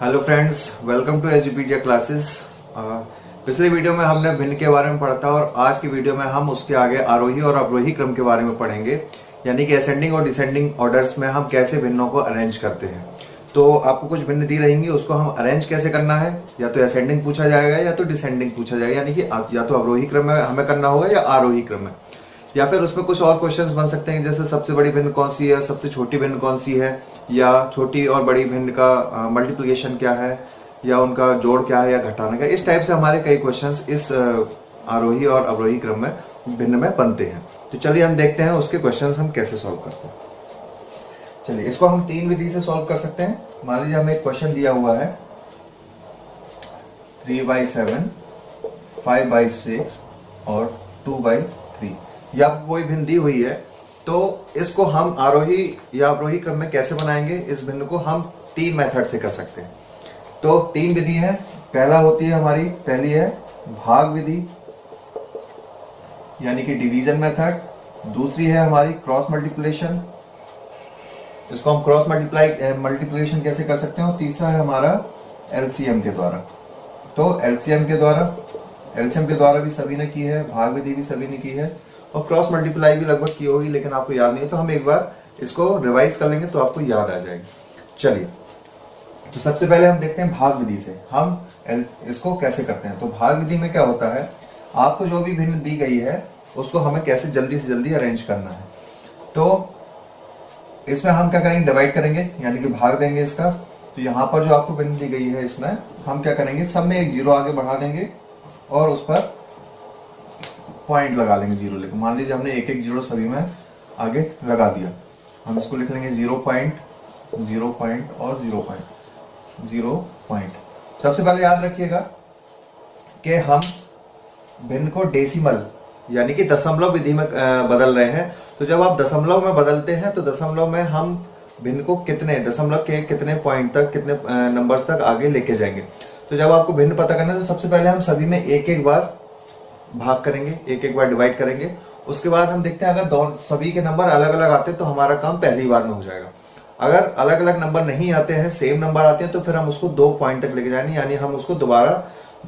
Hello friends, welcome to Edupedia classes. पिछले video में हमने भिन्न के बारे में पढ़ा था और आज की वीडियो में हम उसके आगे आरोही और अवरोही क्रम के बारे में पढ़ेंगे, यानी कि असेंडिंग और डिसेंडिंग ऑर्डर्स में हम कैसे भिन्नों को अरेंज करते हैं। तो आपको कुछ भिन्न दी रहेंगी, उसको हम अरेंज कैसे करना है, या तो असेंडिंग पूछा जाएगा या तो डिसेंडिंग पूछा जाएगा, यानी कि या तो अवरोही क्रम में हमें करना होगा या आरोही क्रम में, या फिर उसमें कुछ और क्वेश्चंस बन सकते हैं, जैसे सबसे बड़ी भिन्न कौन सी है, सबसे छोटी भिन्न कौन सी है, या छोटी और बड़ी भिन्न का मल्टीप्लिकेशन क्या है, या उनका जोड़ क्या है या घटाना क्या। इस टाइप से हमारे कई क्वेश्चंस इस आरोही और अवरोही क्रम में भिन्न में बनते हैं। तो चलिए हम देखते हैं उसके क्वेश्चंस हम कैसे सॉल्व करते हैं। चलिए, इसको हम तीन विधि से सॉल्व कर सकते हैं। मान लीजिए हमें एक क्वेश्चन दिया हुआ है 3/7, 5/6 और 2/3, या कोई भिन्न दी हुई है। तो इसको हम आरोही या अवरोही क्रम में कैसे बनाएंगे, इस भिन्न को हम तीन मेथड से कर सकते हैं। तो तीन विधि है। पहला होती है हमारी, पहली है भाग विधि, यानी कि डिवीजन मेथड। दूसरी है हमारी क्रॉस मल्टीप्लिकेशन, इसको हम क्रॉस मल्टीप्लिकेशन कैसे कर सकते हैं। और तीसरा है हमारा एलसीएम के द्वारा। तो एलसीएम के द्वारा भी सभी ने की है, भाग विधि भी सभी ने की है, और क्रॉस मल्टीप्लाई भी लगभग की होगी, लेकिन आपको याद नहीं है। तो हम एक बार इसको रिवाइज कर लेंगे तो आपको याद आ जाएगी। चलिए, तो सबसे पहले हम देखते हैं भाग विधि से हम इसको कैसे करते हैं। तो भाग विधि में क्या होता है, आपको जो भी भिन्न दी गई है उसको हमें कैसे जल्दी से जल्दी अरेंज करना है। तो इसमें हम क्या करेंगे, डिवाइड करेंगे, यानी कि भाग देंगे इसका। तो यहाँ पर जो आपको भिन्न दी गई है, इसमें हम क्या करेंगे, सब में एक जीरो आगे बढ़ा देंगे और उस पर पॉइंट लगा लेंगे, जीरो लेकर। मान लीजिए हमने एक एक जीरो सभी में आगे लगा दिया। हम इसको लिख लेंगे 0 पॉइंट, 0 पॉइंट और 0 पॉइंट, 0 पॉइंट। सबसे पहले याद रखिएगा कि हम भिन्न को डेसिमल यानी कि दशमलव विधि में बदल रहे हैं। तो जब आप दशमलव में बदलते हैं तो दशमलव में हम भिन्न को दशमलव के कितने पॉइंट तक, कितने नंबर्स तक आगे लेके जाएंगे। तो जब आपको भिन्न पता करना है तो सबसे पहले हम सभी में एक एक बार भाग करेंगे, एक एक बार डिवाइड करेंगे। उसके बाद हम देखते हैं अगर सभी के नंबर अलग अलग आते हैं तो हमारा काम पहली बार में हो जाएगा। अगर अलग अलग नंबर नहीं आते हैं, सेम नंबर आते हैं, तो फिर हम उसको 2 पॉइंट तक लेके जाएंगे, यानी हम उसको दोबारा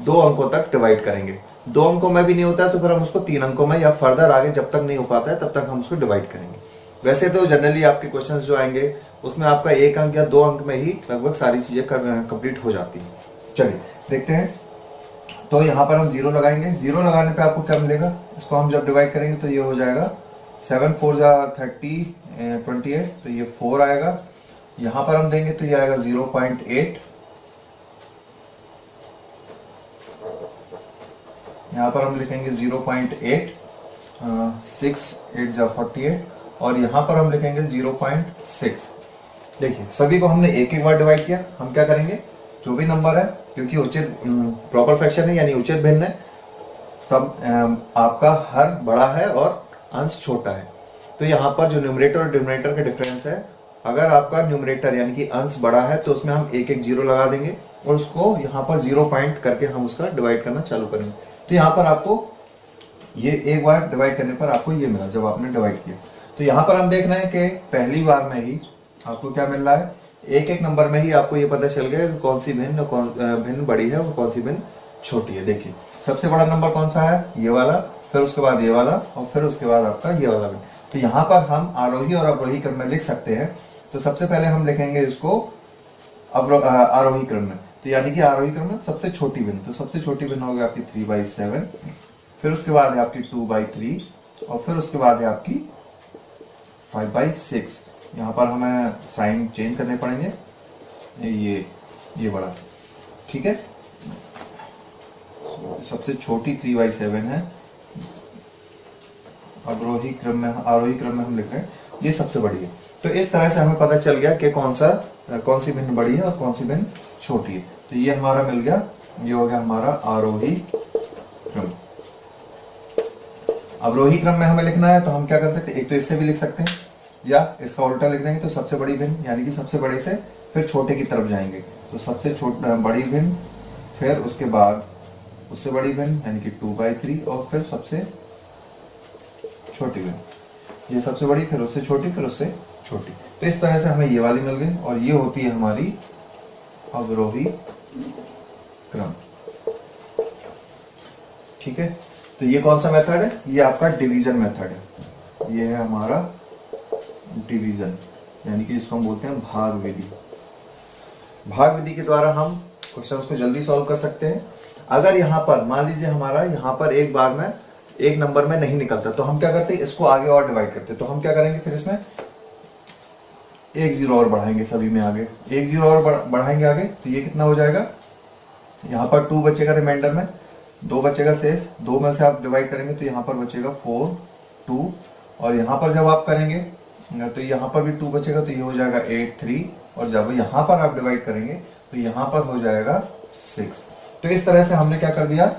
2 अंकों तक डिवाइड करेंगे। 2 अंकों में भी नहीं होता है तो फिर हम उसको 3 अंकों में, या फर्दर आगे जब तक नहीं हो पाता है तब तक हम उसको डिवाइड करेंगे। वैसे तो जनरली आपके क्वेश्चंस जो आएंगे उसमें आपका 1 अंक या 2 अंक में ही लगभग सारी चीजें कंप्लीट हो जाती है। चलिए देखते हैं। तो यहाँ पर हम 0 लगाएंगे। 0 लगाने पे आपको क्या मिलेगा, इसको हम जब डिवाइड करेंगे तो ये हो जाएगा 7 4 30 28, तो ये 4 आएगा। यहाँ पर हम देंगे तो ये आएगा 0.8। यहाँ पर हम लिखेंगे 0.8, 6 8 48, और यहाँ पर हम लिखेंगे 0.6। देखिए, सभी को हमने एक एक बार डिवाइड किया। हम क्या करेंगे, जो भी नंबर है, क्योंकि उचित प्रॉपर फ्रैक्शन है यानी उचित भिन्न है, सब आपका हर बड़ा है और अंश छोटा है। तो यहाँ पर जो न्यूमरेटर और डिनोमिनेटर का डिफरेंस है, अगर आपका न्यूमरेटर यानी कि अंश बड़ा है तो उसमें हम एक एक जीरो लगा देंगे और उसको यहाँ पर 0 पॉइंट करके हम उसका डिवाइड करना चालू करेंगे। तो यहाँ पर आपको ये एक बार डिवाइड करने पर आपको ये मिला जब आपने डिवाइड किया। तो यहाँ पर हम देख रहे हैं कि पहली बार में ही आपको क्या मिल रहा है, एक एक नंबर में ही आपको ये पता चल गया कि कौन सी भिन्न बड़ी है और कौन सी भिन्न छोटी है। देखिए, सबसे बड़ा नंबर कौन सा है, ये वाला, फिर उसके बाद ये वाला, और फिर उसके बाद आपका ये वाला भिन्न। तो यहाँ पर हम आरोही और अवरोही क्रम में लिख सकते हैं। तो सबसे पहले हम लिखेंगे इसको आरोही क्रम में, तो यानी कि आरोही क्रम में सबसे छोटी भिन्न। तो सबसे छोटी भिन्न होगी आपकी 3/7, फिर उसके बाद है आपकी 2/3, और फिर उसके बाद है आपकी 5/6। यहाँ पर हमें साइन चेंज करने पड़ेंगे, ये बड़ा, ठीक है। सबसे छोटी 3/7 है। आरोही क्रम में हम लिख रहे हैं ये सबसे बड़ी है। तो इस तरह से हमें पता चल गया कि कौन सी भिन्न बड़ी है और कौन सी भिन्न छोटी है। तो ये हमारा मिल गया, ये हो गया हमारा आरोही क्रम। अवरोही क्रम में हमें लिखना है तो हम क्या कर सकते हैं, एक तो इससे भी लिख सकते हैं या इसका उल्टा लिख देंगे। तो सबसे बड़ी भिन्न यानी कि सबसे बड़े से फिर छोटे की तरफ जाएंगे। तो सबसे बड़ी भिन्न, फिर उसके बाद उससे बड़ी भिन्न यानी कि 2/3, और फिर सबसे छोटी भिन्न, ये सबसे बड़ी, फिर उससे छोटी, फिर उससे छोटी। तो इस तरह से हमें ये वाली मिल गई, और ये होती है हमारी अवरोही क्रम। ठीक है, तो ये कौन सा मेथड है? ये आपका डिवीजन मेथड है। ये है हमारा डिवीजन, यानी कि इसको हम बोलते हैं भाग विधि। भाग विधि के द्वारा हम क्वेश्चंस को जल्दी सॉल्व कर सकते हैं। अगर यहां पर मान लीजिए हमारा यहां पर एक बार में एक नंबर में नहीं निकलता, तो हम क्या करते हैं, इसको आगे और डिवाइड करते हैं। तो हम क्या करेंगे, फिर इसमें एक जीरो और बढ़ाएंगे, सभी में आगे एक जीरो और बढ़ाएंगे आगे, तो ये कितना हो जाएगा, यहाँ पर 2 बचेगा रिमाइंडर में, 2 बचेगा शेष, 2 में से आप डिवाइड करेंगे तो यहाँ पर बचेगा 4 2, और यहाँ पर जब आप करेंगे तो यहाँ पर भी 2 बचेगा, तो ये हो जाएगा 8 3, और जब यहाँ पर आप डिवाइड करेंगे तो यहाँ पर हो जाएगा 6। तो इस तरह से हमने क्या कर दिया,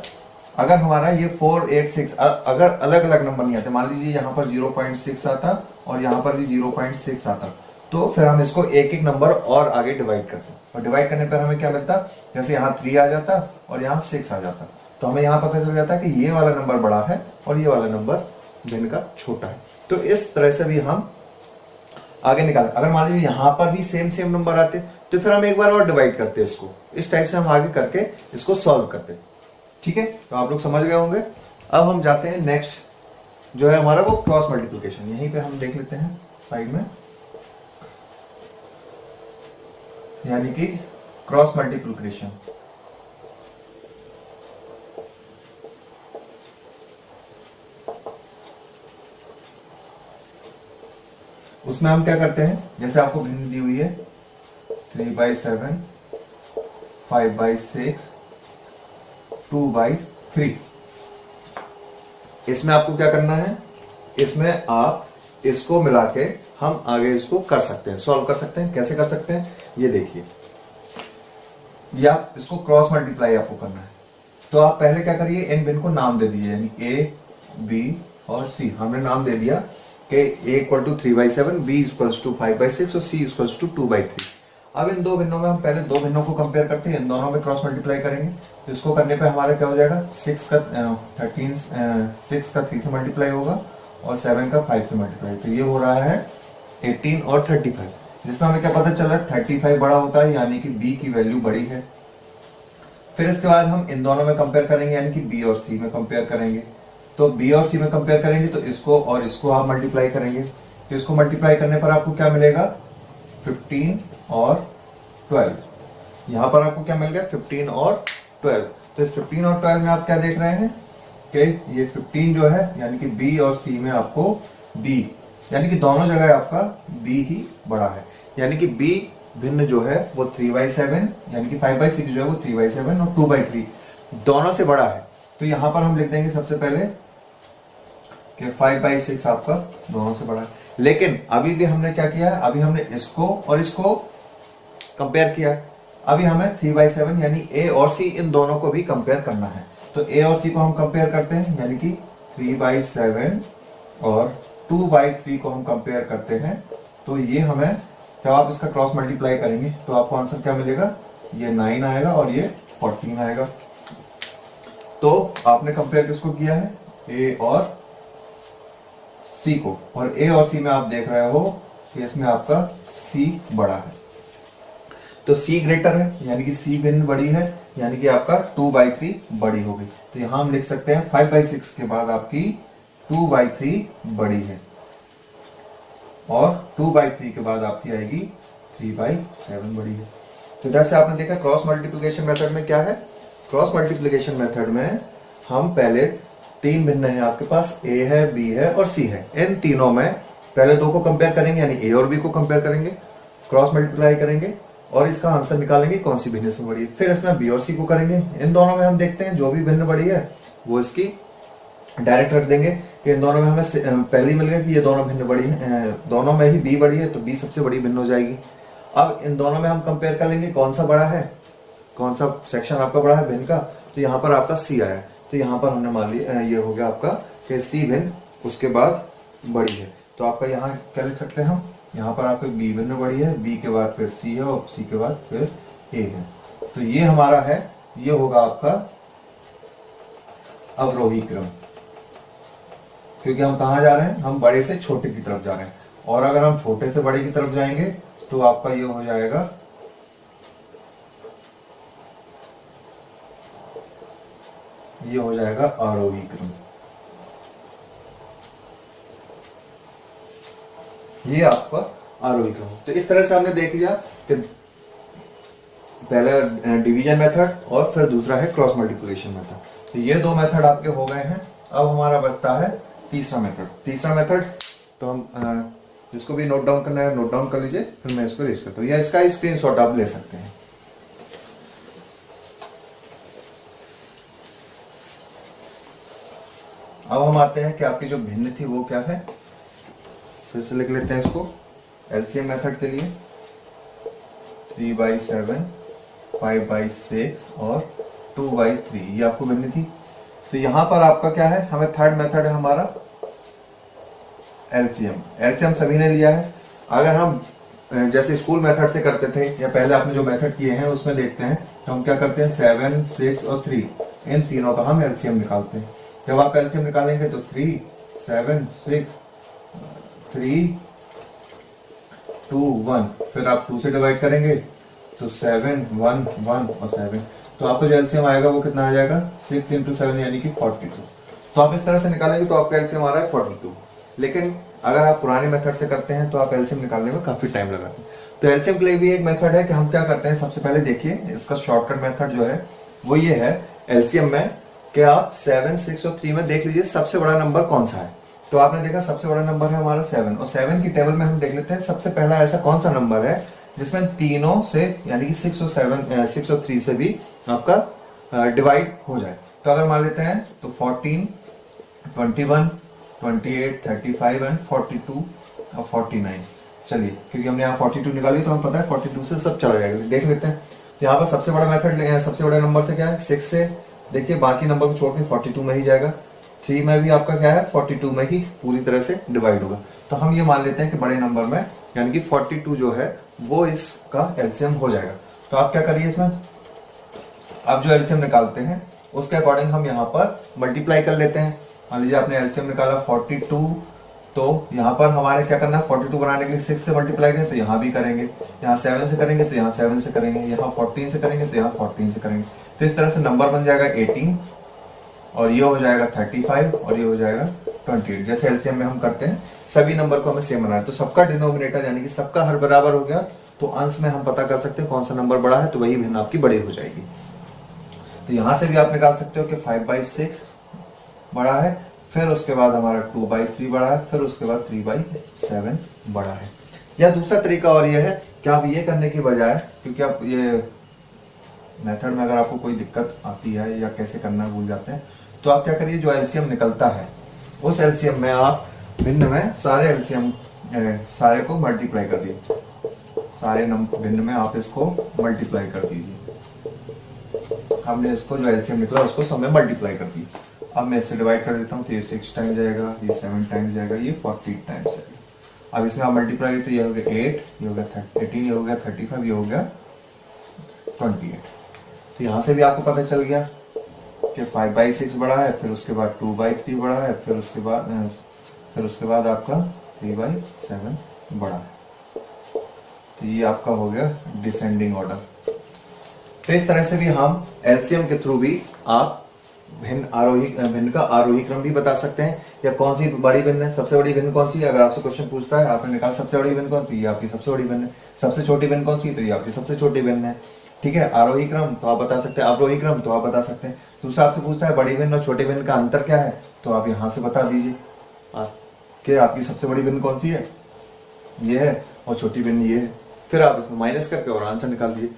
अगर हमारा ये 4 8 6 अगर अलग अलग नंबर नहीं आते, मान लीजिए यहाँ पर 0.6 आता और यहाँ पर भी 0.6 आता, तो फिर हम इसको एक एक नंबर और आगे डिवाइड करते हैं, और डिवाइड करने पर हमें क्या मिलता, जैसे यहाँ 3 आ जाता और यहाँ 6 आ जाता, तो हमें यहाँ पता चल जाता कि ये वाला नंबर बड़ा है और ये वाला नंबर भिन्न का छोटा है। तो इस तरह से भी हम आगे निकाल, अगर मान लीजिए यहाँ पर भी सेम नंबर आते तो फिर हम एक बार और डिवाइड करते हैं इसको, इस टाइप से हम आगे करके इसको सॉल्व करते। ठीक है, तो आप लोग समझ गए होंगे। अब हम जाते हैं नेक्स्ट जो है हमारा वो क्रॉस मल्टीप्लिकेशन। यहीं पे हम देख लेते हैं साइड में, यानी कि क्रॉस मल्टीप्लिकेशन। उसमें हम क्या करते हैं, जैसे आपको भिन्न दी हुई है 3/7 5/6 2/3, इसमें आपको क्या करना है, इसमें आप इसको मिला के हम आगे इसको कर सकते हैं, सॉल्व कर सकते हैं। कैसे कर सकते हैं, ये देखिए, या इसको क्रॉस मल्टीप्लाई आपको करना है, तो आप पहले क्या करिए, इन भिन्न को नाम दे दीजिए, यानी A B और C। हमने नाम दे दिया कि A = 3/7, B = 5/6 और C = 2/3। अब इन दो भिन्नों में हम पहले दो भिन्नों को कंपेयर करते हैं, इन दोनों में क्रॉस मल्टीप्लाई करेंगे, तो इसको करने पे हमारा क्या हो जाएगा, 6 का 3 से मल्टीप्लाई होगा और 7 का 5 से मल्टीप्लाई, तो ये हो रहा है 18 और 35, जिसमें हमें क्या पता चला, 35 बड़ा होता है, यानी कि B की वैल्यू बड़ी है। फिर इसके बाद हम इन दोनों में कंपेयर करेंगे, यानी कि B और C में कंपेयर करेंगे, तो B और C में कंपेयर करेंगे तो इसको और इसको आप मल्टीप्लाई करेंगे, तो इसको मल्टीप्लाई करने पर आपको क्या मिलेगा, 15 और 12। यहां पर आपको क्या मिल गया, 15 और 12। तो इस 15 और 12 में आप क्या देख रहे हैं कि ये 15 जो है, यानी कि B और C में आपको B, यानी कि दोनों जगह आपका B ही बड़ा है, यानी कि B भिन्न जो है वो 3/7, यानी कि 5/6 जो है वो 3/7 और 2/3 दोनों से बड़ा है। तो यहां पर हम लिख देंगे सबसे पहले कि 5/6 आपका दोनों से बड़ा है। लेकिन अभी भी हमने क्या किया है, अभी हमने इसको और इसको कंपेयर किया है, अभी हमें 3/7 यानी A और C इन दोनों को भी कंपेयर करना है। तो A और C को हम कंपेयर करते हैं, यानी कि 3/7 और 2/3 को हम कंपेयर करते हैं, तो ये हमें जब आप इसका क्रॉस मल्टीप्लाई करेंगे तो आपको आंसर क्या मिलेगा, ये 9 आएगा और ये 14 आएगा। तो आपने कंपेयर किसको किया है, A और C को, और A और C में आप देख रहे हो कि इसमें आपका C बड़ा है, तो C ग्रेटर है, यानी कि C भिन्न बड़ी है, यानी कि आपका 2/3 बड़ी होगी। तो यहां हम लिख सकते हैं 5/6 के बाद आपकी 2/3 बड़ी है, और 2/3 के बाद आपकी आएगी 3/7 बड़ी है। तो जैसे आपने देखा क्रॉस मल्टीप्लिकेशन मेथड में क्या है, क्रॉस मल्टीप्लिकेशन मेथड में हम पहले तीन भिन्न है आपके पास, A है, B है और C है, इन तीनों में पहले दो को कंपेयर करेंगे, यानी A और B को कंपेयर करेंगे, क्रॉस मल्टीप्लाई करेंगे और इसका आंसर निकालेंगे कौन सी भिन्न इसमें बड़ी है। फिर इसमें B और C को करेंगे, इन दोनों में हम देखते हैं जो भी भिन्न बड़ी है वो इसकी डायरेक्ट रख देंगे कि इन दोनों में हमें पहले ही मिल गया कि ये दोनों भिन्न बड़ी है, दोनों में ही B बड़ी है, तो B सबसे बड़ी भिन्न हो जाएगी। अब इन दोनों में हम कंपेयर कर लेंगे कौन सा बड़ा है, कौन सा सेक्शन आपका बड़ा है भिन्न का, तो यहाँ पर आपका C आया, तो यहाँ पर हमने मान लिया ये हो गया आपका कि C भिन्न उसके बाद बड़ी है। तो आपका यहाँ क्या लिख सकते हैं हम, यहाँ पर आपका B भिन्न बड़ी है, B के बाद फिर C है और C के बाद फिर A है। तो ये हमारा है, ये होगा आपका अवरोही क्रम, क्योंकि हम कहाँ जा रहे हैं, हम बड़े से छोटे की तरफ जा रहे हैं, और अगर हम छोटे से बड़े की तरफ जाएंगे तो आपका ये हो जाएगा ये हो जाएगा आरोही क्रम। ये आपका आरोही क्रम। तो इस तरह से हमने देख लिया कि पहला डिवीजन मेथड और फिर दूसरा है क्रॉस मल्टीप्लिकेशन मेथड। तो ये दो मेथड आपके हो गए हैं। अब हमारा बचता है तीसरा मेथड। तीसरा मेथड तो हम जिसको भी नोट डाउन करना है नोट डाउन कर लीजिए, फिर मैं इसको रेज करता हूँ या इसका स्क्रीनशॉट आप ले सकते हैं। अब हम आते हैं कि आपकी जो भिन्न थी वो क्या है। फिर से लिख लेते हैं इसको एलसीएम मेथड के लिए 3/7, 5/6 और 2/3 ये आपको भिन्न थी। तो यहां पर आपका क्या है, हमें थर्ड मेथड है हमारा एलसीएम। एलसीएम सभी ने लिया है। अगर हम जैसे स्कूल मेथड से करते थे या पहले आपने जो मेथड किए हैं उसमें देखते हैं तो हम क्या करते हैं 7, 6 और 3 इन तीनों का हम एलसीएम निकालते हैं। जब आप एलसीएम निकालेंगे तो 3, 7, 6, 3, 2, 1, फिर आप 2 से डिवाइड करेंगे तो 7, 1, 1 और 7। तो आपका जो एलसीएम आएगा वो कितना आ जाएगा 6 × 7 यानी कि 42। तो आप इस तरह से निकालेंगे तो आपका एलसीएम आ रहा है 42। लेकिन अगर आप पुराने मेथड से करते हैं तो आप एलसीएम निकालने में काफी टाइम लगाते हैं। तो एलसीएम के लिए भी एक मेथड है कि हम क्या करते हैं, सबसे पहले देखिए इसका शॉर्टकट मेथड जो है वो ये है एलसीएम में कि आप 7, 6 और 3 में देख लीजिए सबसे बड़ा नंबर कौन सा है। तो आपने देखा सबसे बड़ा नंबर है हमारा 7 और 7 की टेबल में हम देख लेते हैं सबसे पहला ऐसा कौन सा नंबर है जिसमें तीनों से यानी कि 6 और 7, 6 और 3 से भी आपका डिवाइड हो जाए। तो अगर मान लेते हैं तो 14, 21, 28, 35 एंड 42 और 49। चलिए क्योंकि हमने यहाँ 42 निकाली तो हम पता है 42 से सब चला जाएगा। देख लेते हैं तो यहाँ पर सबसे बड़ा मेथड सबसे बड़े नंबर से क्या है 6 से, देखिए बाकी नंबर को छोड़ के 42 में ही जाएगा। 3 में भी आपका क्या है 42 में ही पूरी तरह से डिवाइड होगा। तो हम ये मान लेते हैं कि बड़े नंबर में यानी कि 42 जो है वो इसका एलसीएम हो जाएगा। तो आप क्या करिए इसमें आप जो एलसीएम निकालते हैं उसके अकॉर्डिंग हम यहाँ पर मल्टीप्लाई कर लेते हैं। मान लीजिए आपने एलसीएम निकाला 42, तो यहाँ पर हमारे क्या करना है 42 बनाने के लिए 6 से मल्टीप्लाई करें तो यहाँ भी करेंगे, यहाँ 7 से करेंगे तो यहाँ 7 से करेंगे, यहाँ 14 से करेंगे तो यहाँ 14 से करेंगे। तो इस तरह से नंबर बन जाएगा 18 और ये हो जाएगा 35 और ये हो जाएगा 28। जैसे एलसीएम में हम करते हैं सभी नंबर को हमें सेम बनाना है। तो सबका डिनोमिनेटर यानी कि सबका हर बराबर हो गया तो अंश में हम पता कर सकते हैं कौन सा नंबर बड़ा है, तो वही भिन्न आपकी बड़ी हो जाएगी। तो यहां से भी आप निकाल सकते हो कि 5/6 बड़ा है, फिर उसके बाद हमारा 2/3 बड़ा है, फिर उसके बाद 3/7 बड़ा है। या दूसरा तरीका और ये है कि आप ये करने की बजाय, क्योंकि आप ये मेथड में अगर आपको कोई दिक्कत आती है या कैसे करना भूल जाते हैं तो आप क्या करिए जो एलसीएम निकलता है उस एलसीएम में आप भिन्न में सारे एलसीएम सारे को मल्टीप्लाई कर दिए, सारे भिन्न में आप इसको मल्टीप्लाई कर दीजिए। हमने इसको जो एलसीएम निकला उसको सब में मल्टीप्लाई कर दिया। अब मैं इससे डिवाइड कर देता हूँ तो ये 6 टाइम्स जाएगा, ये 7 टाइम्स जाएगा, ये 40 टाइम्स जाएगा। अब इसमें आप मल्टीप्लाई तो ये हो गया 8, ये हो गया 18, ये हो गया 35, ये हो गया 28। तो यहाँ से भी आपको पता चल गया कि 5/6 बड़ा है, फिर उसके बाद 2/3 बड़ा है, फिर उसके बाद आपका 3/7 बड़ा है। तो ये आपका हो गया डिसेंडिंग ऑर्डर। तो इस तरह से भी हम एलसीएम के थ्रू भी आप भिन्न का आरोही क्रम भी बता सकते हैं या कौन सी बड़ी भिन्न है, सबसे बड़ी भिन्न कौन सी है। अगर आपसे क्वेश्चन पूछता है आपने निकाला सबसे बड़ी भिन्न कौन, तो ये आपकी सबसे बड़ी भिन्न है। सबसे छोटी भिन्न कौन सी, तो ये आपकी सबसे छोटी भिन्न है। ठीक है, आरोही क्रम तो आप बता सकते हैं, अवरोही क्रम तो आप बता सकते हैं। दूसरा आपसे पूछता है बड़ी भिन्न और छोटी भिन्न का अंतर क्या है, तो आप यहाँ से बता दीजिए कि आपकी सबसे बड़ी भिन्न कौन सी है, ये है, और छोटी भिन्न ये है। फिर आप इसमें माइनस करके और आंसर निकाल दीजिए।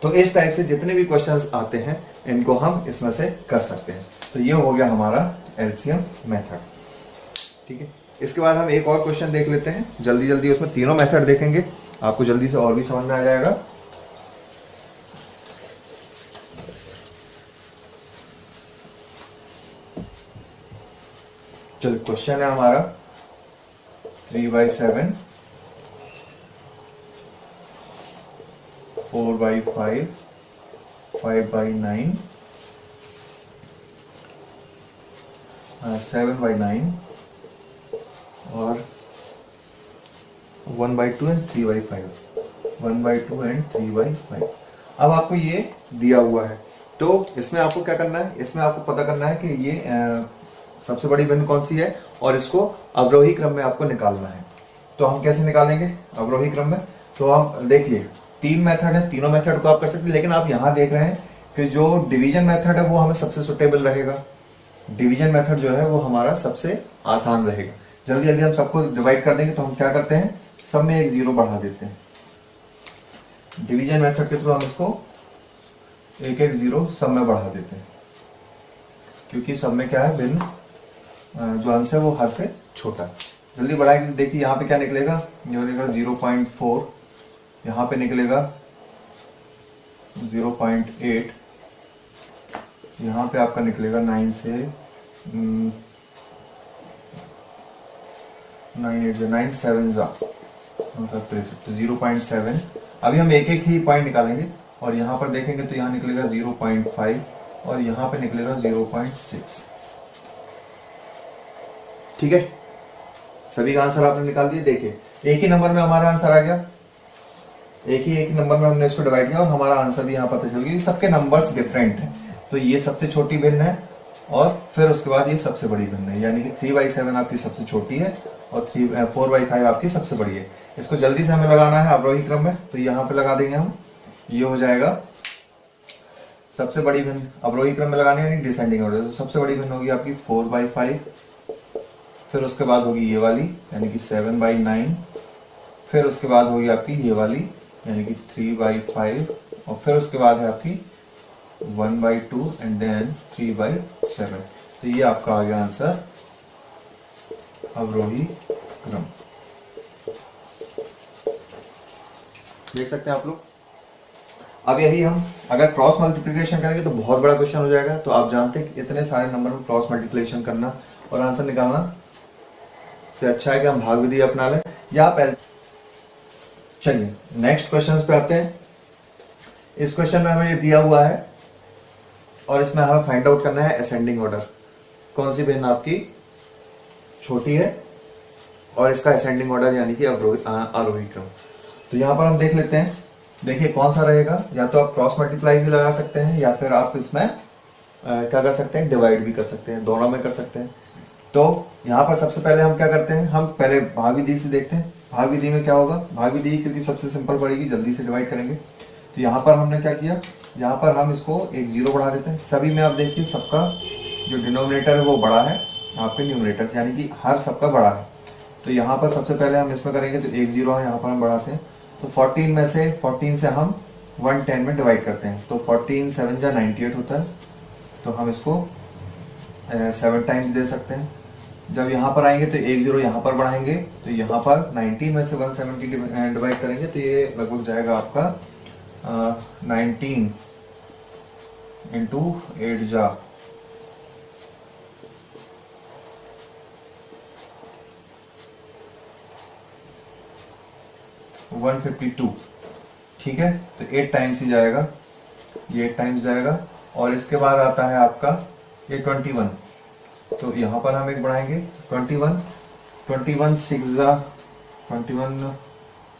तो इस टाइप से जितने भी क्वेश्चंस आते हैं इनको हम इसमें से कर सकते हैं। तो ये हो गया हमारा एलसीएम मेथड। ठीक है, इसके बाद हम एक और क्वेश्चन देख लेते हैं जल्दी जल्दी। उसमें तीनों मेथड देखेंगे, आपको जल्दी से और भी समझ में आ जाएगा। चलो क्वेश्चन है हमारा 3/7, 4/5, 5/9, 7/9 और 1/2 एंड 3/5, 1/2 एंड 3/5। अब आपको ये दिया हुआ है तो इसमें आपको क्या करना है, इसमें आपको पता करना है कि ये सबसे बड़ी भिन्न कौन सी है और इसको अवरोही क्रम में आपको निकालना है। तो हम कैसे निकालेंगे अवरोही क्रम में? तो हम देखिए 3 मेथड है, तीनों मेथड को आप कर सकते हैं, लेकिन आप यहाँ देख रहे हैं कि जो डिवीजन मेथड है वो हमें सबसे सुटेबल रहेगा। डिवीजन मेथड जो है वो हमारा सबसे आसान रहेगा। जल्दी जल्दी हम सबको डिवाइड कर देंगे। तो हम क्या करते हैं, सब में एक जीरो बढ़ा देते हैं। डिवीजन मेथड के थ्रू हम इसको एक एक जीरो सब में बढ़ा देते हैं, क्योंकि सब में क्या है, भिन्न जो अंश है वो हर से छोटा है। जल्दी बढ़ाएंगे तो देखिए यहाँ पे क्या निकलेगा, ये निकलेगा 0.4, यहाँ पे निकलेगा 0.8, यहाँ पे आपका निकलेगा 9 से 9 7 तो 0.7। अभी हम एक एक ही पॉइंट निकालेंगे और यहाँ पर देखेंगे तो यहाँ निकलेगा 0.5 और यहाँ पे निकलेगा 0.6। ठीक है, सभी का आंसर आपने निकाल दिया। देखिए एक ही नंबर में हमारा आंसर आ गया, एक ही नंबर में हमने इसको डिवाइड किया और हमारा आंसर भी यहाँ पता चल गया। सबके नंबर्स डिफरेंट हैं, तो ये सबसे छोटी भिन्न है और फिर उसके बाद ये सबसे बड़ी भिन्न है, यानी कि 3/7 आपकी सबसे छोटी है और 4/5 आपकी सबसे बड़ी है। इसको जल्दी से हमें लगाना है अवरोही क्रम में, तो यहाँ पे लगा देंगे हम। ये हो जाएगा सबसे बड़ी भिन्न, अवरोही क्रम में लगाने यानी डिसेंडिंग ऑर्डर। तो सबसे बड़ी भिन्न होगी आपकी 4/5, फिर उसके बाद होगी ये वाली यानी कि 7/9, फिर उसके बाद होगी आपकी ये वाली यानी कि 3/5 और फिर उसके बाद है आपकी 1/2 एंड देन 3/7। तो ये आपका आ गया आंसर अवरोही क्रम। देख सकते हैं आप लोग। अब यही हम अगर क्रॉस मल्टीप्लिकेशन करेंगे तो बहुत बड़ा क्वेश्चन हो जाएगा। तो आप जानते हैं कि इतने सारे नंबर में क्रॉस मल्टीप्लिकेशन करना और आंसर निकालना से अच्छा है कि हम भाग विधि अपना लें या आप चलिए नेक्स्ट क्वेश्चन पे आते हैं। इस क्वेश्चन में हमें ये दिया हुआ है और इसमें हमें फाइंड आउट करना है असेंडिंग ऑर्डर, कौन सी भिन्न आपकी छोटी है और इसका असेंडिंग ऑर्डर यानी कि आरोही क्रम। तो यहाँ पर हम देख लेते हैं। देखिए कौन सा रहेगा, या तो आप क्रॉस मल्टीप्लाई भी लगा सकते हैं या फिर आप इसमें क्या कर सकते हैं, डिवाइड भी कर सकते हैं, दोनों में कर सकते हैं। तो यहाँ पर सबसे पहले हम क्या करते हैं, हम पहले भाग विधि से देखते हैं। भाग विधि में क्या होगा, भाग विधि क्योंकि सबसे सिंपल पड़ेगी, जल्दी से डिवाइड करेंगे। तो यहाँ पर हमने क्या किया, यहाँ पर हम इसको एक जीरो बढ़ा देते हैं। सभी में आप देखिए सबका जो डिनोमिनेटर है वो बड़ा है आपके न्यूमरेटर से, यानी कि हर सबका बड़ा है। तो यहाँ पर सबसे पहले हम इसमें करेंगे तो एक जीरो है, यहाँ पर हम बढ़ाते हैं। तो 14 में से 14 से हम 110 में डिवाइड करते हैं। तो 14 7 जा 98 होता है। तो हम इसको 7 टाइम्स दे सकते हैं। जब यहाँ पर आएंगे तो एक जीरो यहाँ पर बढ़ाएंगे, तो यहाँ पर 19 में से 170 डिवाइड करेंगे तो ये लगभग जाएगा आपका 19 इंटू 8 जा 152। ठीक है, तो 8 टाइम्स ही जाएगा, ये 8 टाइम्स जाएगा। और इसके बाद आता है आपका ये 21। तो यहाँ पर हम एक बढ़ाएंगे 21 6 जा 21,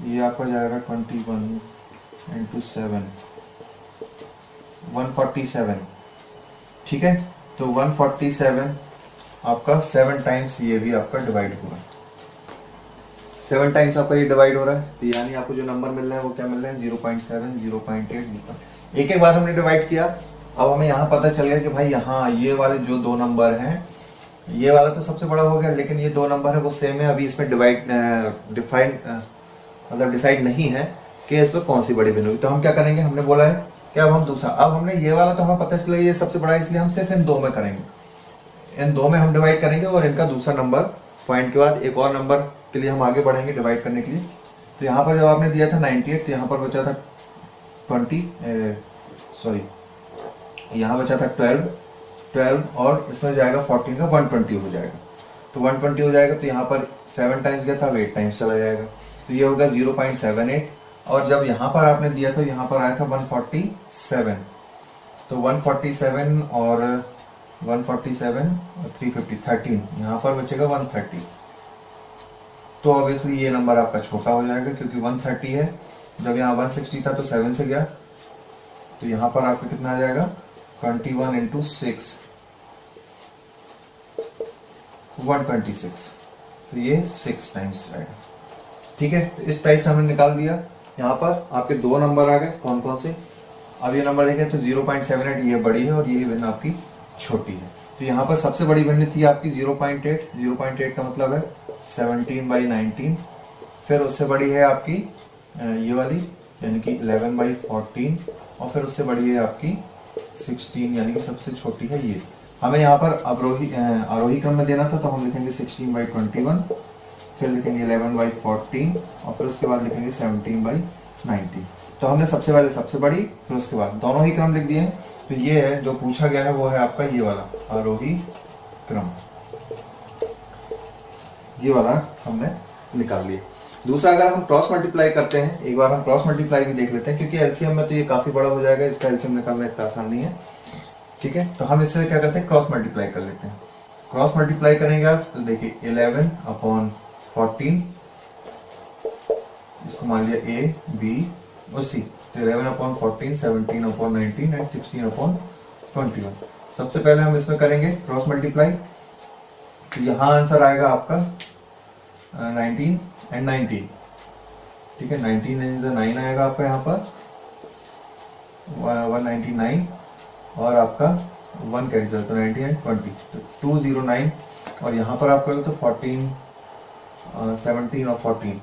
ये आपका जाएगा 21 इंटू 7 147। ठीक है, तो 147 आपका 7 टाइम्स ये भी आपका डिवाइड होगा, 7 टाइम्स आपका ये डिवाइड हो रहा है। तो यानी आपको जो नंबर मिल रहा है वो क्या मिल रहा है, 0.7 0.8। एक एक बार हमने डिवाइड किया। अब हमें यहाँ पता चल गया कि भाई यहाँ ये वाले जो दो नंबर हैं, ये वाला तो सबसे बड़ा हो गया, लेकिन ये दो नंबर है वो सेम है। अभी इसमें डिसाइड नहीं है कि इसमें कौन सी बड़ी भिन्न होगी। तो हम क्या करेंगे, हमने बोला है कि अब हम दूसरा, अब हमने ये वाला तो हमें पता चला ये सबसे बड़ा है, इसलिए हम सिर्फ इन दो में करेंगे। इन दो में हम डिवाइड करेंगे और इनका दूसरा नंबर पॉइंट के बाद एक और नंबर के लिए हम आगे बढ़ेंगे डिवाइड करने के लिए। तो यहाँ पर जब आपने दिया था 98, तो यहाँ पर बचा था 12 यहाँ बचा था 12 और इसमें जाएगा 14 का 120 हो जाएगा। तो 120 हो जाएगा, तो यहाँ पर 7 टाइम्स गया था, 8 टाइम्स चला जाएगा। तो ये होगा 0.78। और जब यहाँ पर आपने दिया तो यहाँ पर आया था 147। तो 147 और 350 13, यहाँ पर बचेगा 130। तो ऑब्वियसली ये नंबर आपका छोटा हो जाएगा क्योंकि 130 है। जब यहाँ 160 था तो 7 से गया, तो यहाँ पर आपका कितना आ जाएगा 21 इंटू 6 126, तो ये 6 टाइम्स आएगा। ठीक है, तो इस टाइप से हमने निकाल दिया। यहाँ पर आपके दो नंबर आ गए, कौन कौन से। अब ये नंबर देखें तो 0.78 ये बड़ी है और ये भिन्न आपकी छोटी है। तो यहाँ पर सबसे बड़ी भिन्न थी आपकी 0.8, 0.8 का मतलब है 17/19। फिर उससे बड़ी है आपकी ये वाली यानी कि 11/14, और फिर उससे बड़ी है आपकी 16 यानी कि सबसे छोटी है ये। हमें यहाँ पर आरोही क्रम में देना था, तो हम लिखेंगे 16/21, फिर लिखेंगे 11/14 और फिर उसके बाद लिखेंगे 17/19। तो हमने सबसे पहले सबसे बड़ी, फिर उसके बाद दोनों ही क्रम लिख दिए हैं। तो ये है जो पूछा गया है, वो है आपका ये वाला आरोही क्रम, ये वाला हमने निकाल लिया। दूसरा, अगर हम क्रॉस मल्टीप्लाई करते हैं, एक बार हम क्रॉस मल्टीप्लाई भी देख लेते हैं, क्योंकि एलसीएम में तो ये काफी बड़ा हो जाएगा, इसका एलसीएम निकालना इतना आसान नहीं है। ठीक है, तो हम इससे क्या करते हैं, क्रॉस मल्टीप्लाई कर लेते हैं। क्रॉस मल्टीप्लाई करेंगे आप तो देखिए 11/14, इसको मान लिया ए बी और सी, तो 11/14, 17/19 एंड 16/21। सबसे पहले हम इसमें करेंगे क्रॉस मल्टीप्लाई, तो यहाँ आंसर आएगा आपका 19 एंड 19। ठीक है, 19 इज 9 आएगा आपका यहाँ पर 199, और आपका 1 कैरी चलता है 19 एंड 20, तो 209। और यहाँ पर आप करोगे तो 14, 17 और 14,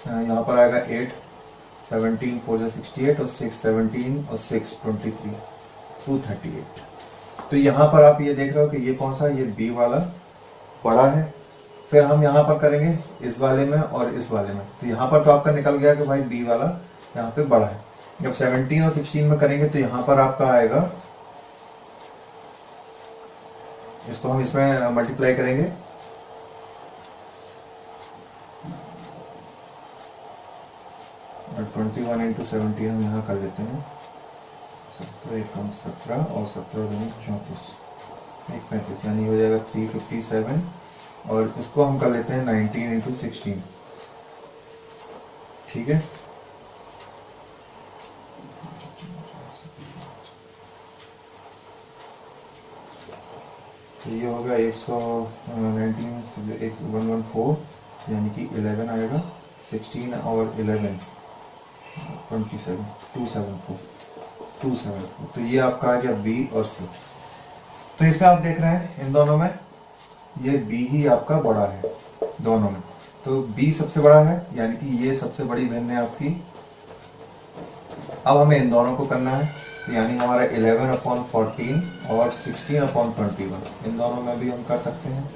यहाँ पर आएगा 8, 17 4 जा 68 और 6 17 और 6 23, 238। तो यहाँ पर आप ये देख रहे हो कि ये कौन सा, ये बी वाला बड़ा है। फिर हम यहाँ पर करेंगे इस वाले में और इस वाले में, तो यहाँ पर तो आपका निकल गया कि भाई बी वाला यहाँ पे बड़ा है। जब 17 और 16 में करेंगे तो यहाँ पर आपका आएगा, इसको हम इसमें मल्टीप्लाई करेंगे, और 21 इंटू 17 हम यहाँ कर देते हैं 17 एकम 17 और 17 दूनी 34, 135 यानी हो जाएगा 357। और इसको हम कर लेते हैं 19 इंटू 16। ठीक है, तो ये होगा 114 यानी कि 11 आएगा, 16 और 11 27, 274। तो ये आपका आ गया बी और सी। तो इसमें आप देख रहे हैं इन दोनों में ये बी ही आपका बड़ा है दोनों में, तो बी सबसे बड़ा है यानी कि ये सबसे बड़ी भिन्न है आपकी। अब हमें इन दोनों को करना है, तो यानी हमारा 11/14 और 16/21, इन दोनों में भी हम कर सकते हैं।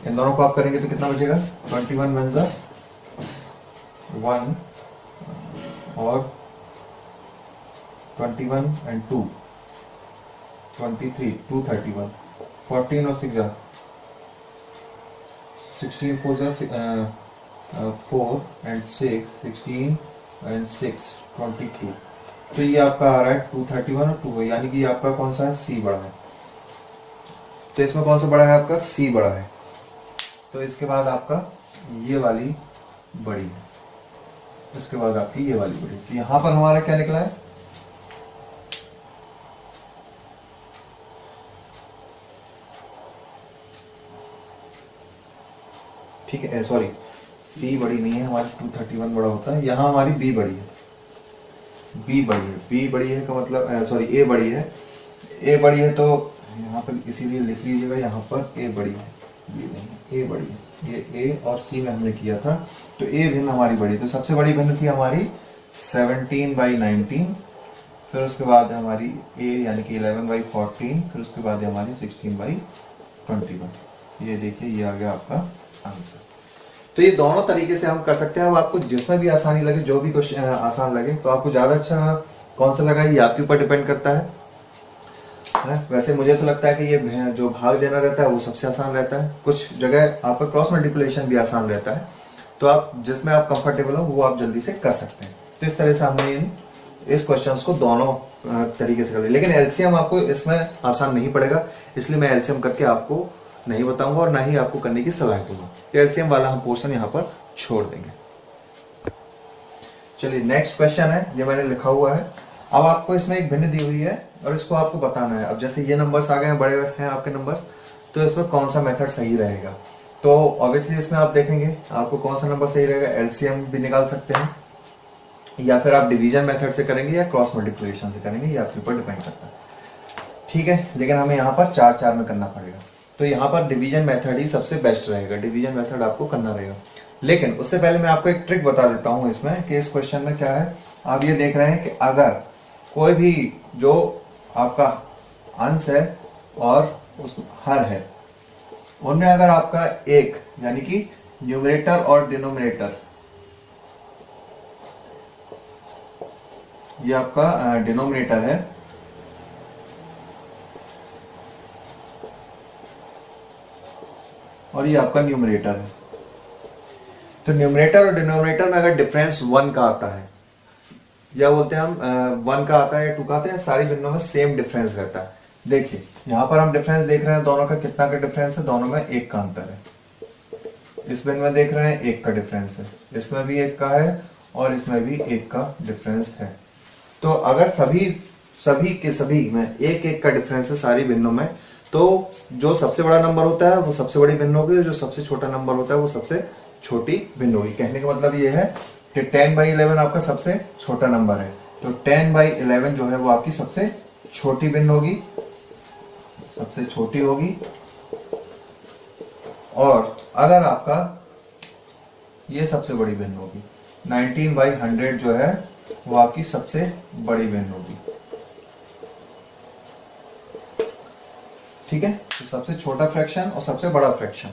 इन दोनों को आप करेंगे तो कितना बचेगा, 21 1 1 और 21 एंड 2 23, 231, 14 और 6 16 4 4 एंड 6 16 एंड 6 22। तो ये आपका आ रहा है 231 और 2, यानी कि आपका कौन सा है, सी बड़ा है। तो इसमें कौन सा बड़ा है, आपका सी बड़ा है। तो इसके बाद आपका ये वाली बड़ी है, इसके बाद आपकी ये वाली बड़ी। तो यहां पर हमारा क्या निकला है, ठीक है, सॉरी सी बड़ी नहीं है हमारी, 231 बड़ा होता है। यहाँ हमारी बी बड़ी है, बी बड़ी है, बी बड़ी है का मतलब सॉरी ए बड़ी है, ए बड़ी है तो यहाँ पर इसीलिए लिख लीजिएगा, यहाँ पर ए बड़ी है, बी नहीं, ए बड़ी है। ये ए और सी में हमने किया था, तो ए भिन्न हमारी बड़ी, तो सबसे बड़ी भिन्न थी हमारी 17/19, फिर उसके बाद हमारी ए यानी कि 11/14, फिर उसके बाद हमारी 16/21। ये देखिए ये आ गया आपका आंसर। तो ये दोनों तरीके से हम कर सकते हैं। अब आपको जिसमें भी आसानी लगे, जो भी क्वेश्चन आसान लगे, तो आपको ज्यादा अच्छा कौन सा लगा ये आपके ऊपर डिपेंड करता है। वैसे मुझे तो लगता है कि ये जो भाग देना रहता है वो सबसे आसान रहता है। कुछ जगह आपका क्रॉस मल्टीप्लिकेशन भी आसान रहता है, तो आप जिसमें आप कंफर्टेबल हो वो आप जल्दी से कर सकते हैं। तो इस तरह से हमने इस क्वेश्चन को दोनों तरीके से कर लिया। लेकिन एलसीएम आपको इसमें आसान नहीं पड़ेगा, इसलिए मैं एलसीएम करके आपको नहीं बताऊंगा और ना ही आपको करने की सलाह दूंगा। एलसीएम वाला हम पोर्शन यहाँ पर छोड़ देंगे। चलिए नेक्स्ट क्वेश्चन है, ये मैंने लिखा हुआ है। अब आपको इसमें एक भिन्न दी हुई है और इसको आपको बताना है। अब जैसे ये नंबर्स आ गए हैं, बड़े हैं आपके नंबर्स, तो इसमें कौन सा मेथड सही रहेगा। तो ऑब्वियसली इसमें आप देखेंगे आपको कौन सा नंबर सही रहेगा। एलसीएम भी निकाल सकते हैं, या फिर आप डिवीजन मेथड से करेंगे या क्रॉस मल्टीप्लिकेशन से करेंगे, ये आपके ऊपर डिपेंड करता है। ठीक है, लेकिन हमें यहाँ पर 4-4 में करना पड़ेगा। तो यहाँ पर डिवीजन मेथड ही सबसे बेस्ट रहेगा, डिवीजन मेथड आपको करना रहेगा। लेकिन उससे पहले मैं आपको एक ट्रिक बता देता हूँ इसमें कि इस क्वेश्चन में क्या है। आप ये देख रहे हैं कि अगर कोई भी जो आपका अंश है और उस हर है, उनमें अगर आपका एक यानी कि न्यूमरेटर और डिनोमिनेटर, ये आपका डिनोमिनेटर है और ये आपका न्यूमरेटर है। तो न्यूमरेटर और डिनोमिनेटर में अगर डिफरेंस 1 का आता है, या बोलते हैं हम 1 का आता है या 2 का आता है, सारी भिन्नों में सेम डिफरेंस रहता है। देखिए यहाँ पर हम डिफरेंस देख रहे हैं, दोनों का कितना का डिफरेंस है, दोनों में 1 का अंतर है। इस भिन्न में देख रहे हैं 1 का डिफरेंस है, इसमें भी 1 का है और इसमें भी 1 का डिफरेंस है। तो अगर सभी के सभी में 1-1 का डिफरेंस है सारी भिन्नों में, तो जो सबसे बड़ा नंबर होता है वो सबसे बड़ी भिन्न होगी, जो सबसे छोटा नंबर होता है वो सबसे छोटी भिन्न होगी। कहने का मतलब ये है कि 10/11 आपका सबसे छोटा नंबर है, तो 10/11 जो है वो आपकी सबसे छोटी भिन्न होगी, सबसे छोटी होगी। और अगर आपका ये सबसे बड़ी भिन्न होगी, 19/100 जो है वो आपकी सबसे बड़ी भिन्न होगी। ठीक है, तो सबसे छोटा फ्रैक्शन और सबसे बड़ा फ्रैक्शन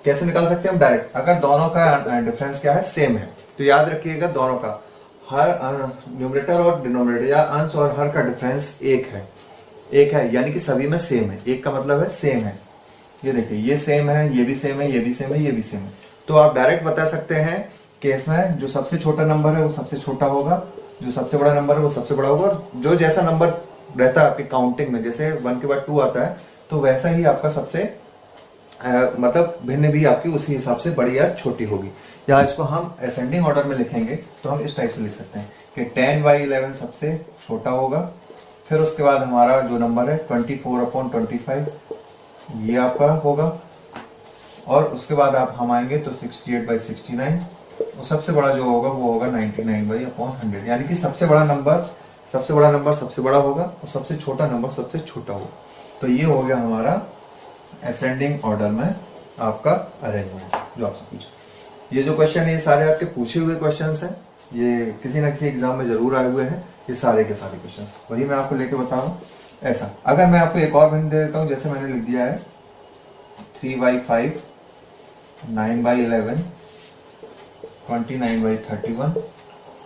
कैसे निकाल सकते हैं हम डायरेक्ट। अगर दोनों का डिफरेंस क्या है, सेम है, तो याद रखिएगा दोनों का हर न्यूमरेटर और डिनोमिनेटर या अंश और हर का डिफरेंस 1 है, 1 है, यानी कि सभी में सेम है। 1 का मतलब है सेम है। ये देखिए ये सेम है, ये भी सेम है, ये भी सेम है, ये भी सेम है। तो आप डायरेक्ट बता सकते हैं कि इसमें जो सबसे छोटा नंबर है वो सबसे छोटा होगा, जो सबसे बड़ा नंबर है वो सबसे बड़ा होगा। और जो जैसा नंबर रहता है आपकी काउंटिंग में, जैसे 1 के बाद 2 आता है, तो वैसा ही आपका सबसे मतलब भिन्न भी आपकी उसी हिसाब से बड़ी या छोटी होगी। या इसको हम असेंडिंग ऑर्डर में लिखेंगे तो हम इस टाइप से लिख सकते हैं कि 10/11 सबसे छोटा होगा, फिर उसके बाद हमारा जो नंबर है 24/25 ये आपका होगा, और उसके बाद आप हम आएंगे तो 68/69, और सबसे बड़ा जो होगा वो होगा 99/100, यानी कि सबसे बड़ा नंबर सबसे बड़ा होगा और सबसे छोटा नंबर सबसे छोटा होगा। तो ये हो गया हमारा असेंडिंग ऑर्डर में आपका अरेंजमेंट जो आपसे पूछा। ये जो क्वेश्चन है ये सारे आपके पूछे हुए क्वेश्चंस हैं, ये किसी न किसी एग्जाम में जरूर आए हुए हैं, ये सारे के सारे क्वेश्चंस वही मैं आपको लेके बता रहा हूँ। ऐसा अगर मैं आपको एक और भिन्न दे देता हूँ, जैसे मैंने लिख दिया है 3/5, 9/11, 29/31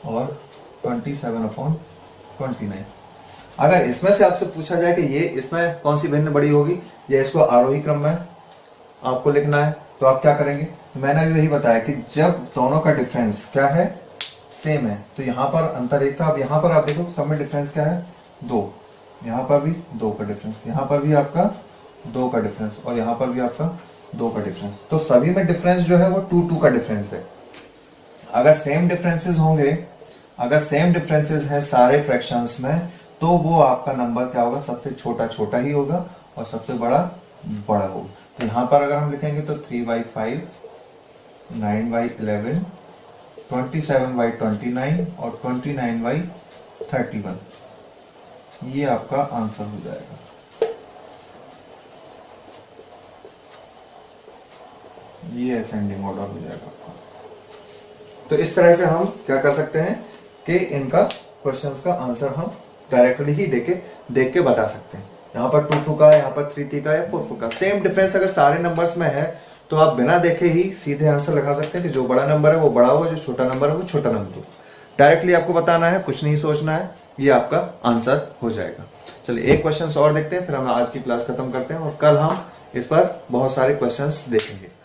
और 27/29। अगर इसमें से आपसे पूछा जाए कि ये इसमें कौन सी भिन्न बड़ी होगी या इसको आरोही क्रम में आपको लिखना है, तो आप क्या करेंगे। तो मैंने भी यही बताया कि जब दोनों का डिफरेंस क्या है, सेम है, तो यहाँ पर अंतर एक था। अब यहाँ पर आप देखो सब में डिफरेंस क्या है, 2, यहाँ पर भी 2 का डिफरेंस, यहाँ पर भी आपका 2 का डिफरेंस, और यहाँ पर भी आपका 2 का डिफरेंस। तो सभी में डिफरेंस जो है वो 2-2 का डिफरेंस है। अगर सेम डिफरेंसेस होंगे, अगर सेम डिफरेंसेस हैं सारे फ्रैक्शंस में, तो वो आपका नंबर क्या होगा, सबसे छोटा छोटा ही होगा और सबसे बड़ा बड़ा होगा। तो यहाँ पर अगर हम लिखेंगे तो 3/5, 9/11, 27/29 और 29/31, ये आपका आंसर हो जाएगा। ये असेंडिंग ऑर्डर हो जाएगा आपका। तो इस तरह से हम क्या कर सकते हैं कि इनका क्वेश्चंस का आंसर हम डायरेक्टली ही देख के बता सकते हैं। यहाँ पर 2-2 का, यहाँ पर 3-3 का या 4-4 का सेम डिफरेंस अगर सारे नंबर्स में है, तो आप बिना देखे ही सीधे आंसर लगा सकते हैं कि जो बड़ा नंबर है वो बड़ा होगा, जो छोटा नंबर है वो छोटा नंबर होगा। डायरेक्टली आपको बताना है, कुछ नहीं सोचना है, ये आपका आंसर हो जाएगा। चलिए एक क्वेश्चन और देखते हैं, फिर हम आज की क्लास खत्म करते हैं और कल हम इस पर बहुत सारे क्वेश्चन देखेंगे।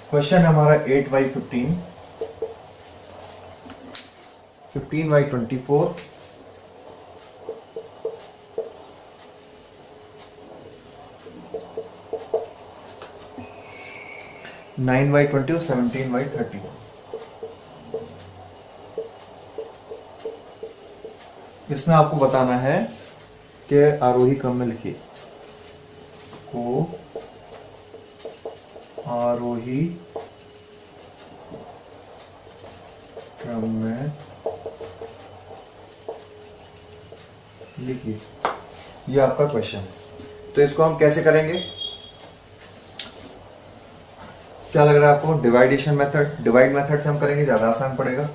क्वेश्चन हमारा 8/15, 15/24, 9/20 और 17/30। इसमें आपको बताना है कि आरोही क्रम में लिखिए, को आरोही क्रम में लिखिए। ये आपका क्वेश्चन है। तो इसको हम कैसे करेंगे, क्या लग रहा है आपको? डिवाइडेशन मेथड, डिवाइड मेथड से हम करेंगे, ज्यादा आसान पड़ेगा।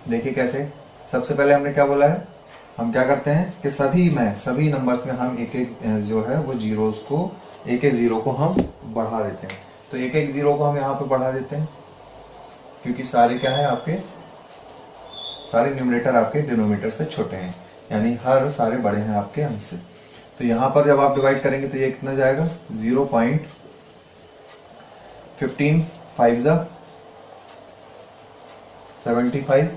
देखिए कैसे। सबसे पहले हमने क्या बोला है, हम क्या करते हैं कि सभी नंबर्स में हम एक एक जो है वो जीरोस को, एक एक जीरो को हम बढ़ा देते हैं। तो एक एक जीरो को हम यहाँ पे बढ़ा देते हैं, क्योंकि सारे क्या है आपके, सारे न्यूमरेटर आपके डिनोमिनेटर से छोटे हैं, यानी हर सारे बड़े हैं आपके अंश से। तो यहाँ पर जब आप डिवाइड करेंगे तो ये कितना जाएगा, 0.15 5 75।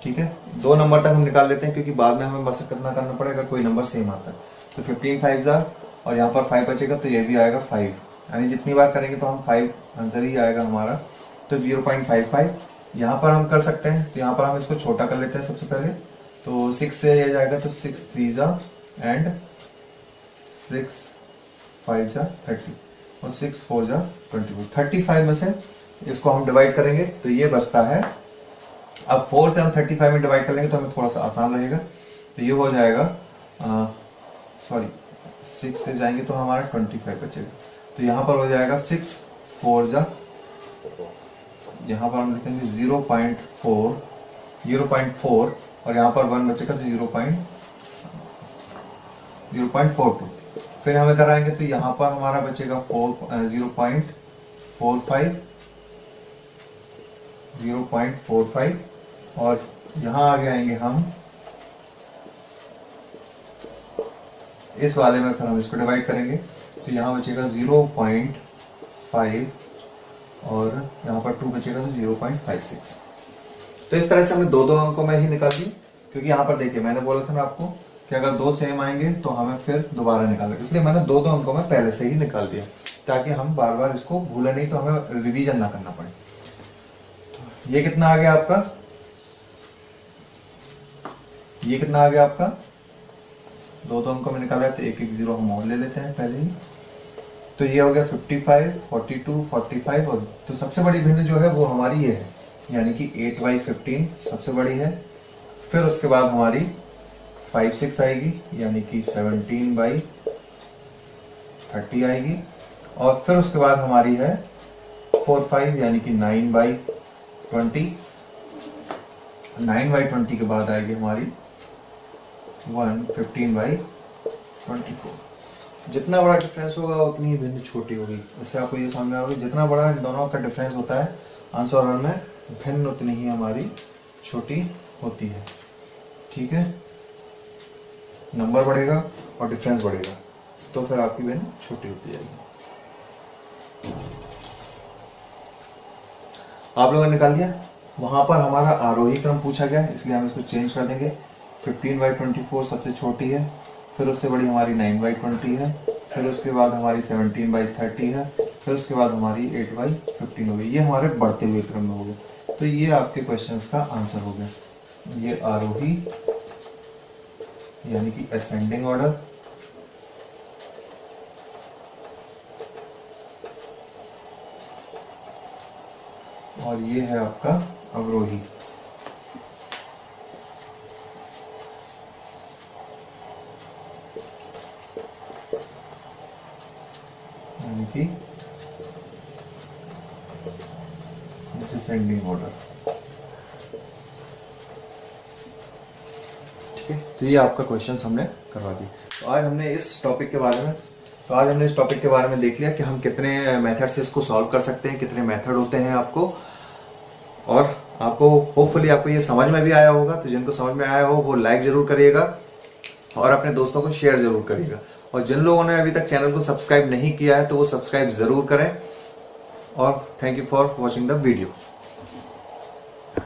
ठीक है, दो नंबर तक हम निकाल लेते हैं, क्योंकि बाद में हमें बस कितना करना पड़ेगा, कोई नंबर सेम आता है। तो 15 5 और यहाँ पर 5 बचेगा, तो ये भी आएगा 5, यानी जितनी बार करेंगे तो हम 5 आंसर ही आएगा हमारा। तो 0.55 यहाँ पर हम कर सकते हैं। तो यहाँ पर हम इसको छोटा कर लेते हैं सबसे पहले। तो 6 से ये जाएगा, तो 6 3 एंड 6 5 30 और 6 4 24। 35 में से इसको हम डिवाइड करेंगे तो ये बचता है। अब 4 से हम 35 में डिवाइड कर लेंगे तो हमें थोड़ा सा आसान रहेगा। तो ये हो जाएगा, सॉरी 6 से जाएंगे तो हमारा 25 बचेगा। तो यहाँ पर हो जाएगा 6 4 यहाँ पर हम लिखेंगे 0.4 और यहाँ पर 1 बचेगा तो 0.42। फिर हमें कराएंगे तो यहाँ पर हमारा बचेगा 0.45 और यहाँ आगे आएंगे हम इस वाले में, फिर हम इसको डिवाइड करेंगे तो यहाँ बचेगा 0.5 और यहाँ पर 2 बचेगा तो 0.56। तो इस तरह से हमने दो अंकों में ही निकाल दी, क्योंकि यहाँ पर देखिए मैंने बोला था ना आपको कि अगर दो सेम आएंगे तो हमें फिर दोबारा निकालना, इसलिए मैंने दो अंकों में पहले से ही निकाल दिया, ताकि हम बार बार इसको भूले नहीं, तो हमें रिवीजन ना करना पड़े। तो ये कितना आ गया आपका, ये कितना आ गया आपका, दो अंकों में निकाला है तो एक एक जीरो हम और ले लेते हैं पहले ही। तो ये हो गया 55 42 45 और तो सबसे बड़ी भिन्न जो है वो हमारी ये है, यानी कि 8/15 सबसे बड़ी है। फिर उसके बाद हमारी 5 6 आएगी, यानी कि 17/30 आएगी। और फिर उसके बाद हमारी है 4 5, यानी कि 9/20। 9/20 के बाद आएगी हमारी 15/24। जितना बड़ा डिफरेंस होगा उतनी ही भिन्न छोटी होगी। इससे आपको ये समझ में आ रहा है, जितना बड़ा इन दोनों का डिफरेंस होता है आंसर और में, भिन्न उतनी ही हमारी छोटी होती है। ठीक है, नंबर बढ़ेगा और डिफरेंस बढ़ेगा तो फिर आपकी भिन्न छोटी होती जाएगी। आप लोगों ने निकाल दिया। वहां पर हमारा आरोही क्रम पूछा गया, इसलिए हम इसको चेंज कर देंगे। 15/24 सबसे छोटी है, फिर उससे बड़ी हमारी 9/20 है, फिर उसके बाद हमारी 17/30 है, फिर उसके बाद हमारी 8/15 हो गई। ये हमारे बढ़ते हुए क्रम में हो गए। तो ये आपके क्वेश्चंस का आंसर हो गया। ये आरोही यानी कि असेंडिंग ऑर्डर, और ये है आपका अवरोही। यानी कि डिसेंडिंग ऑर्डर। ठीक है, तो ये आपका क्वेश्चन हमने करवा दिया। तो आज हमने इस टॉपिक के बारे में देख लिया कि हम कितने मेथड से इसको सॉल्व कर सकते हैं, कितने मेथड होते हैं आपको, और आपको होपफुली आपको ये समझ में भी आया होगा। तो जिनको समझ में आया हो वो लाइक जरूर करिएगा और अपने दोस्तों को शेयर जरूर करिएगा। और जिन लोगों ने अभी तक चैनल को सब्सक्राइब नहीं किया है तो वो सब्सक्राइब जरूर करें। और thank you for watching the video.